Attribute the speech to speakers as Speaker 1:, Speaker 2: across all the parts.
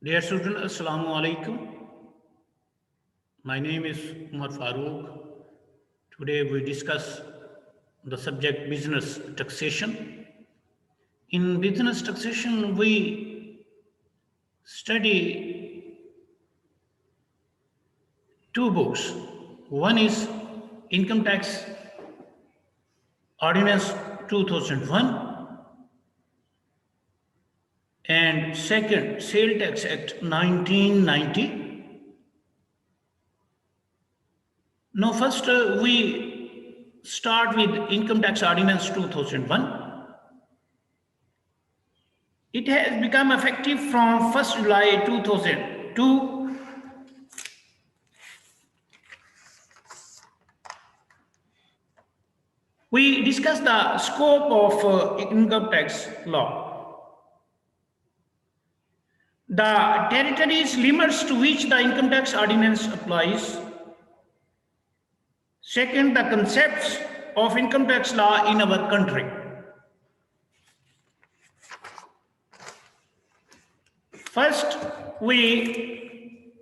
Speaker 1: Dear student, Assalamu alaikum. My name is Umar Farooq. Today we discuss the subject business taxation. In business taxation, we study two books. One is Income Tax Ordinance 2001 and second Sale Tax Act 1990. Now first we start with Income Tax Ordinance 2001. It has become effective from 1st July 2002. We discuss the scope of income tax law. The territories limits to which the income tax ordinance applies. Second, the concepts of income tax law in our country. First, we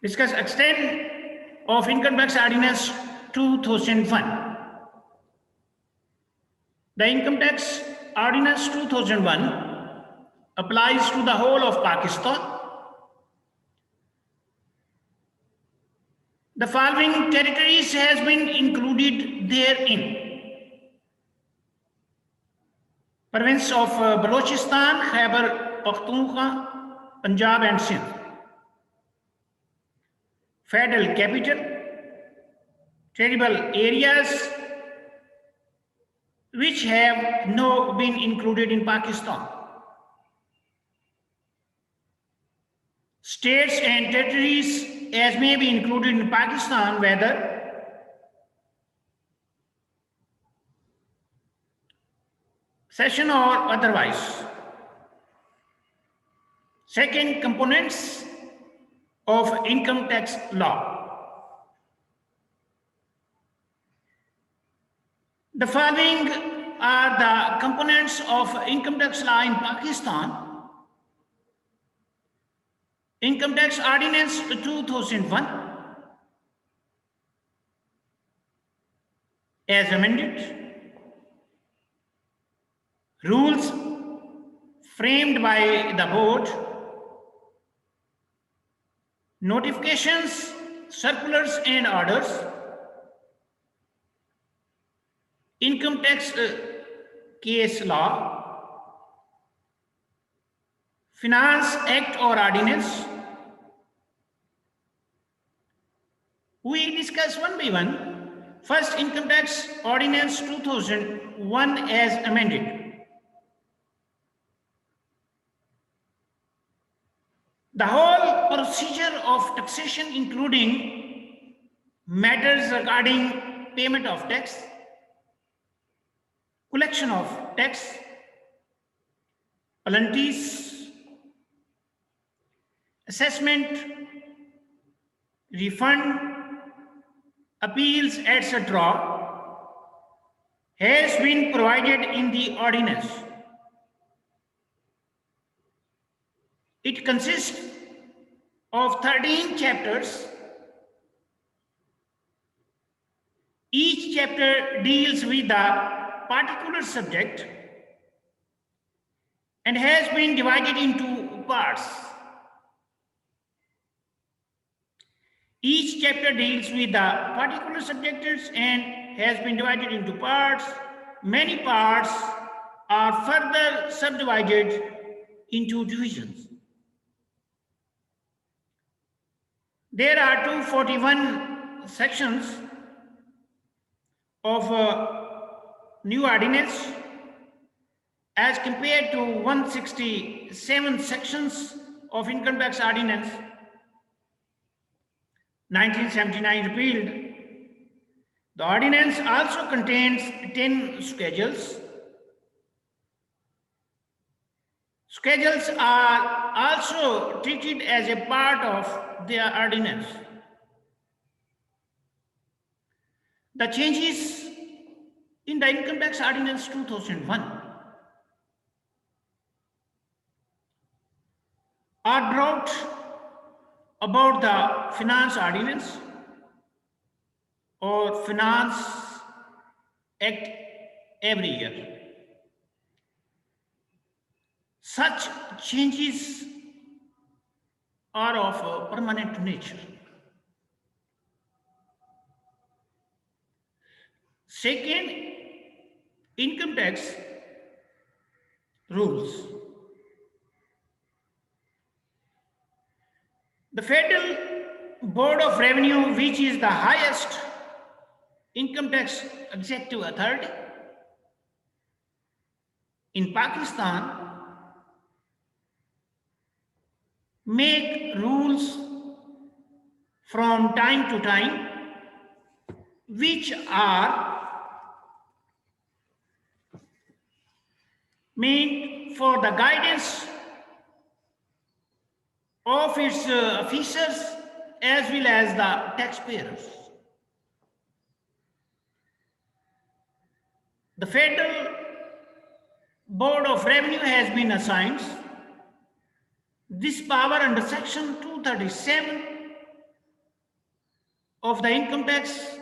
Speaker 1: discuss extent of Income Tax Ordinance 2001. The Income Tax Ordinance 2001 applies to the whole of Pakistan. The following territories has been included therein. Province of Balochistan, Khyber Pakhtunkhwa, Punjab and Sindh. Federal capital, tribal areas which have not been included in Pakistan. States and territories as may be included in Pakistan, whether cession or otherwise. Second, components of income tax law. The following are the components of income tax law in Pakistan. Income Tax Ordinance 2001 as amended. Rules framed by the board. Notifications, circulars and orders. Income tax case law. Finance Act or Ordinance. We discuss one by one. First, Income Tax Ordinance 2001 as amended. The whole procedure of taxation, including matters regarding payment of tax, collection of tax, penalties, assessment, refund, appeals, etc., has been provided in the ordinance. It consists of 13 chapters. Each chapter deals with a particular subject and has been divided into parts. Each chapter deals with the particular subjects and has been divided into parts. Many parts are further subdivided into divisions. There are 241 sections of new ordinance as compared to 167 sections of Income Tax Ordinance 1979 repealed. The ordinance also contains 10 schedules. Schedules are also treated as a part of the ordinance. The changes in the Income Tax Ordinance 2001 are brought about the Finance Ordinance or Finance Act every year. Such changes are of a permanent nature. Second, income tax rules. The Federal Board of Revenue, which is the highest income tax executive authority in Pakistan, make rules from time to time which are meant for the guidance of its officers as well as the taxpayers. The Federal Board of Revenue has been assigned this power under Section 237 of the Income Tax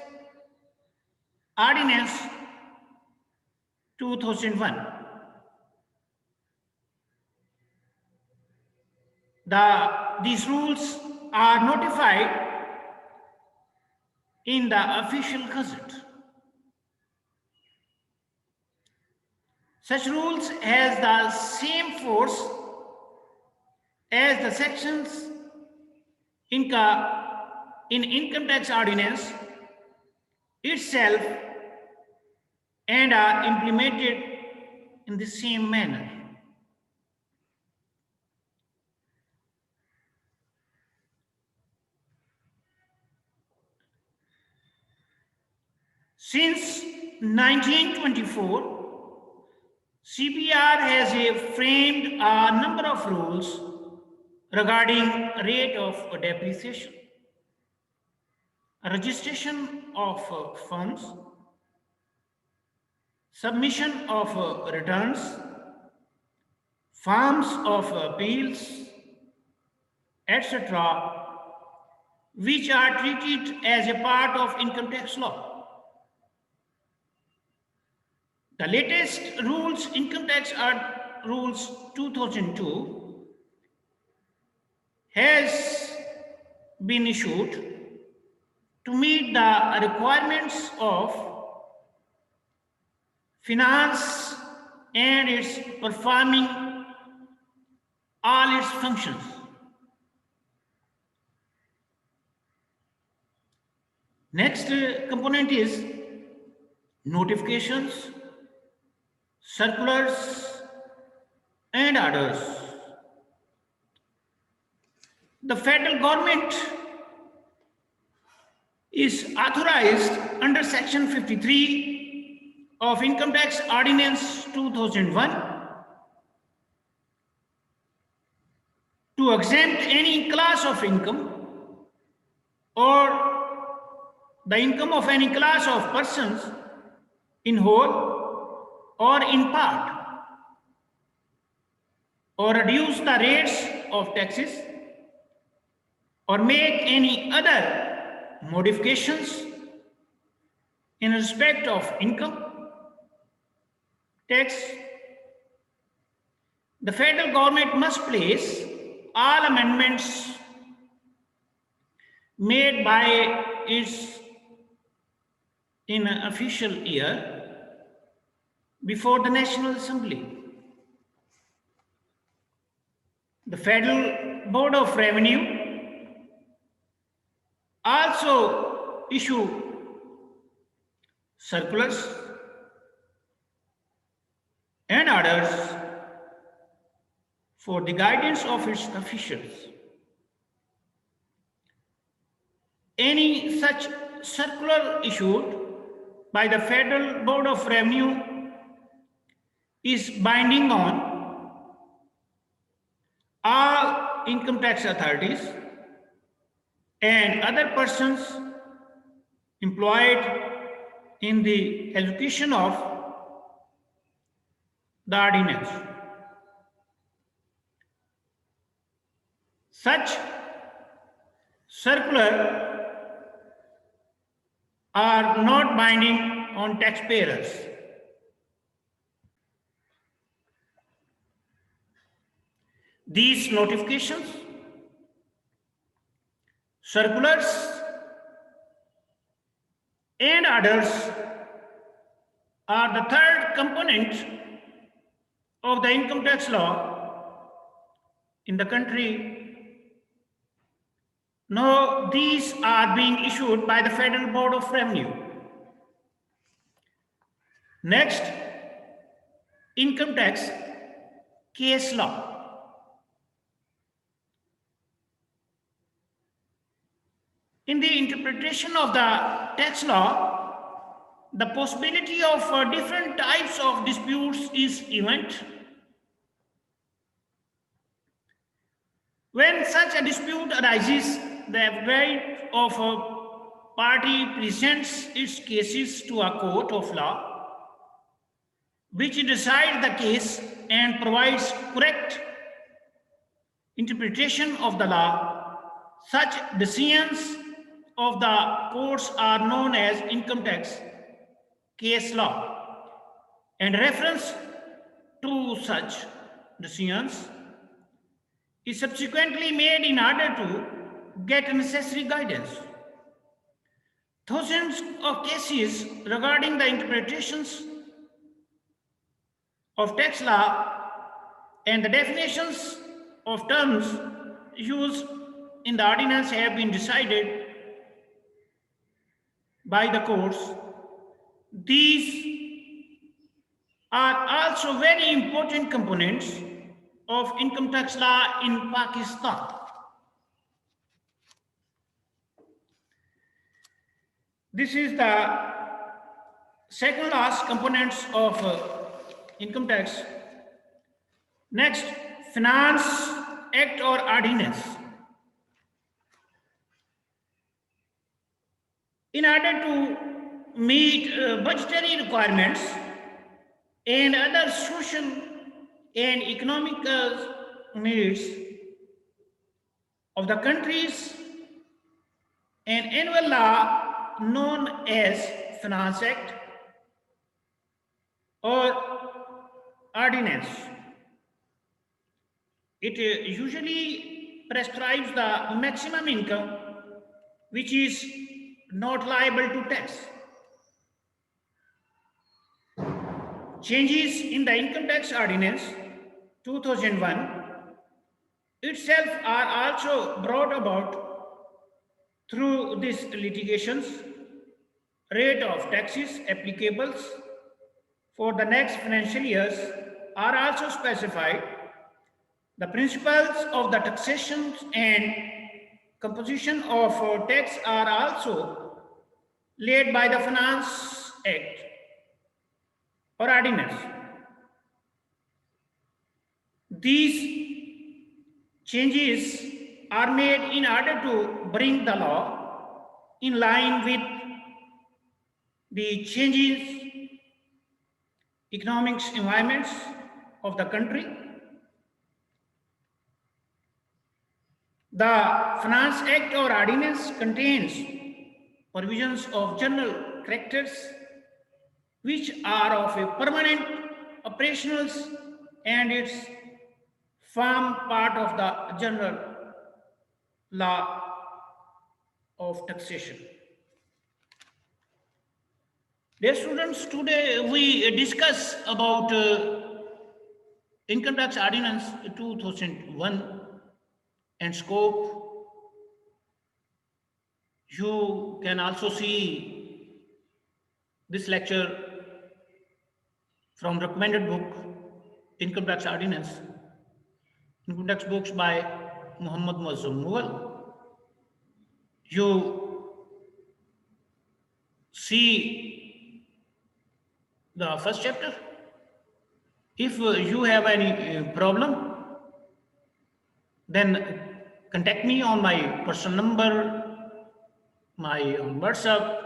Speaker 1: Ordinance 2001. These rules are notified in the official gazette. Such rules has the same force as the sections in Income Tax Ordinance itself and are implemented in the same manner. Since 1924, CBR has framed a number of rules regarding rate of depreciation, registration of funds, submission of returns, forms of appeals, etc., which are treated as a part of income tax law. The latest rules, Income Tax Rules 2002, has been issued to meet the requirements of finance and its performing all its functions. Next component is notifications, circulars, and orders. The federal government is authorized under Section 53 of Income Tax Ordinance 2001 to exempt any class of income or the income of any class of persons in whole or in part, or reduce the rates of taxes, or make any other modifications in respect of income tax. The federal government must place all amendments made by its in an official year before the National Assembly. The Federal Board of Revenue also issue circulars and orders for the guidance of its officials. Any such circular issued by the Federal Board of Revenue is binding on all income tax authorities and other persons employed in the execution of the ordinance. Such circular are not binding on taxpayers. These notifications, circulars, and orders are the third component of the income tax law in the country. Now, these are being issued by the Federal Board of Revenue. Next, income tax case law. In the interpretation of the tax law, the possibility of different types of disputes is evident. When such a dispute arises, the right of a party presents its cases to a court of law, which decides the case and provides correct interpretation of the law. Such decisions of the courts are known as income tax case law, and reference to such decisions is subsequently made in order to get necessary guidance. Thousands of cases regarding the interpretations of tax law and the definitions of terms used in the ordinance have been decided by the courts. These are also very important components of income tax law in Pakistan. This is the second last components of income tax. Next, Finance Act or Ordinance. In order to meet budgetary requirements and other social and economic needs of the countries, an annual law known as Finance Act or Ordinance. It usually prescribes the maximum income which is not liable to tax. Changes in the Income Tax Ordinance 2001 itself are also brought about through these litigations. Rate of taxes applicable for the next financial years are also specified. The principles of the taxation and composition of tax are also laid by the Finance Act or Ordinance. These changes are made in order to bring the law in line with the changes economic environments of the country. The Finance Act or Ordinance contains provisions of general characters which are of a permanent operationals and its form part of the general law of taxation. Dear students, today we discuss about Income Tax Ordinance 2001 and scope. You can also see this lecture from recommended book, Income Tax Ordinance, Income Tax books by Muhammad Muazzam Mughal. You see the first chapter. If you have any problem, then contact me on my personal number, my WhatsApp,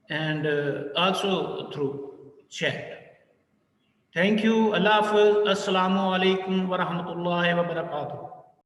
Speaker 1: and also through chat. Thank you. Allah Hafiz. Assalamu alaikum wa rahmatullahi wa barakatuh.